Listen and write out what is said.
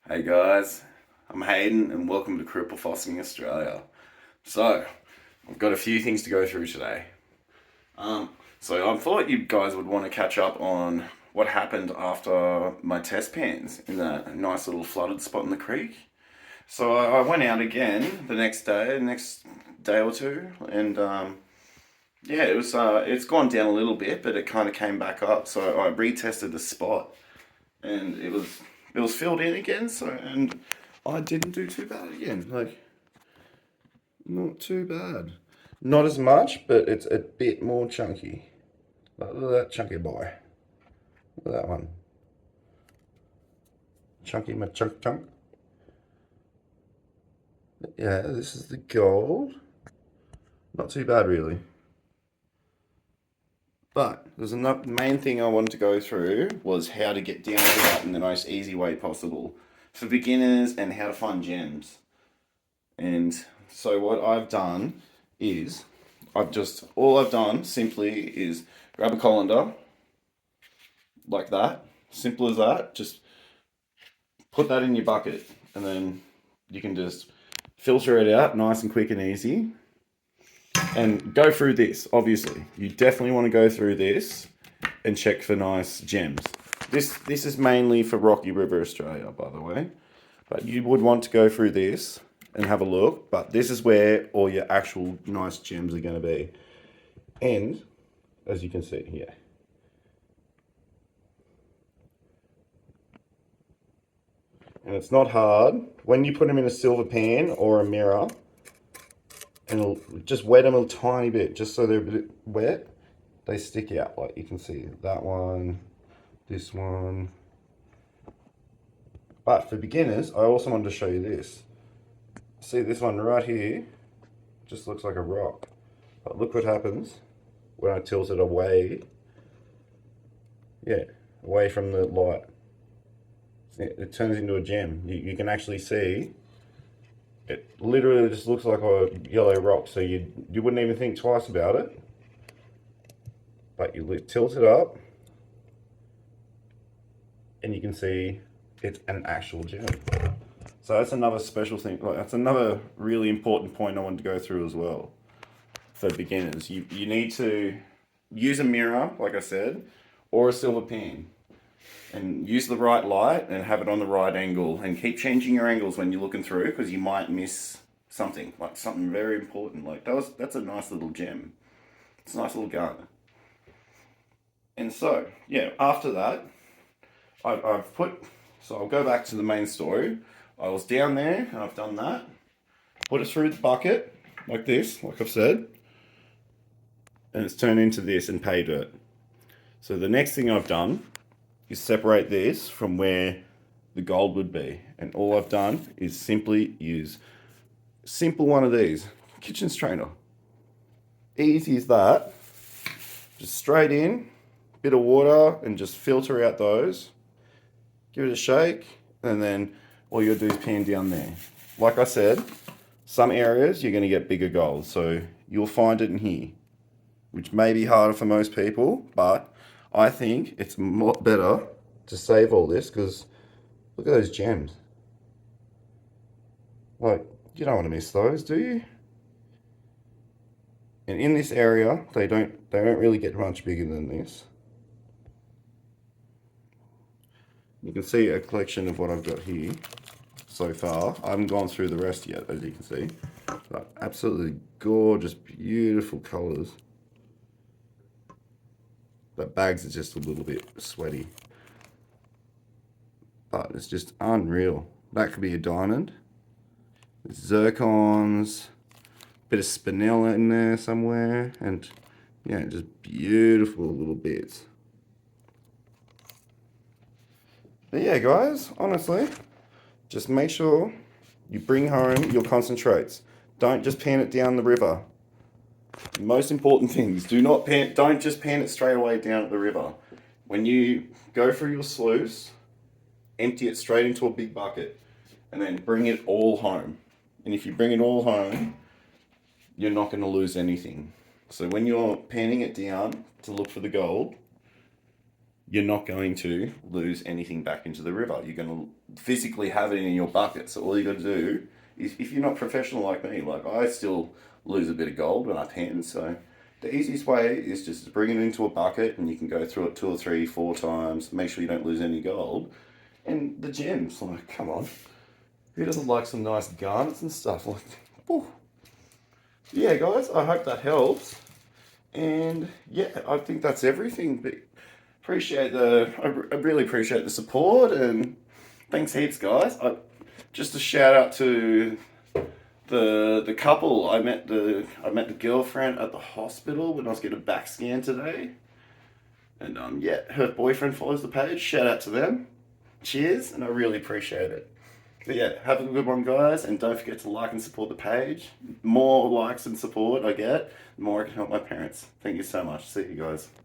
Hey guys, I'm Hayden and welcome to Cripple Fossing Australia. So, I've got a few things to go through today. So I thought you guys would want to catch up on what happened after my test pans in that nice little flooded spot in the creek. So I went out again next day or two, and yeah, it's gone down a little bit, but it kind of came back up. So I retested the spot, and it was filled in again. So and I didn't do too bad again. Like not too bad. Not as much, but it's a bit more chunky. Look at that chunky boy. Look at that one. Chunky my chunk. Yeah, this is the gold. Not too bad really. But there's another main thing I wanted to go through was how to get down to that in the most easy way possible for beginners and how to find gems. And so what I've done is all I've done simply is grab a colander like that, simple as that. Just put that in your bucket, and then you can just filter it out nice and quick and easy. And go through this. Obviously, you definitely want to go through this and check for nice gems. This is mainly for Rocky River, Australia, by the way. But you would want to go through this and have a look. But this is where all your actual nice gems are going to be. And as you can see here, and it's not hard when you put them in a silver pan or a mirror, and just wet them a tiny bit, just so they're a bit wet. They stick out, like you can see that one, this one. But for beginners, I also wanted to show you this. See this one right here? Just looks like a rock. But look what happens when I tilt it away. Yeah, away from the light. It turns into a gem. You can actually see it literally just looks like a yellow rock, so you wouldn't even think twice about it. But you tilt it up, and you can see it's an actual gem. So that's another special thing. Like, that's another really important point I wanted to go through as well for beginners. You need to use a mirror, like I said, or a silver pan, and use the right light and have it on the right angle, and keep changing your angles when you're looking through, because you might miss something, like something very important. Like that's a nice little gem. It's a nice little gun. And so yeah, after that, I've put. So I'll go back to the main story. I was down there and I've done that. Put it through the bucket like this, like I've said, and it's turned into this and pay dirt. So the next thing I've done is separate this from where the gold would be. And all I've done is simply use simple one of these kitchen strainer. Easy as that. Just straight in, bit of water, and just filter out those. Give it a shake, and then all you gotta do is pan down there. Like I said, some areas you're gonna get bigger gold, so you'll find it in here, which may be harder for most people, but I think it's a lot better to save all this, because look at those gems. Like, you don't want to miss those, do you? And in this area, they don't really get much bigger than this. You can see a collection of what I've got here so far. I haven't gone through the rest yet, as you can see. But absolutely gorgeous, beautiful colours. The bags are just a little bit sweaty. But it's just unreal. That could be a diamond. There's zircons, bit of spinel in there somewhere, and yeah, just beautiful little bits. But yeah, guys, honestly, just make sure you bring home your concentrates. Don't just pan it down the river. Most important things, don't just pan it straight away down at the river. When you go through your sluice, empty it straight into a big bucket, and then bring it all home. And if you bring it all home, you're not going to lose anything. So when you're panning it down to look for the gold, you're not going to lose anything back into the river. You're going to physically have it in your bucket. So all you got to do is, if you're not professional like me, like I still lose a bit of gold when I pen. So the easiest way is just to bring it into a bucket, and you can go through it 2 or 3, 4 times. Make sure you don't lose any gold. And the gems, like, come on, who doesn't like some nice garnets and stuff? Like, whew. Yeah, guys, I hope that helps. And yeah, I think that's everything. But I really appreciate the support, and thanks heaps, guys. Just a shout out to the couple. I met the girlfriend at the hospital when I was getting a back scan today, and yeah, her boyfriend follows the page. Shout out to them. Cheers, and I really appreciate it. But yeah, have a good one, guys, and don't forget to like and support the page. More likes and support I get, the more I can help my parents. Thank you so much. See you guys.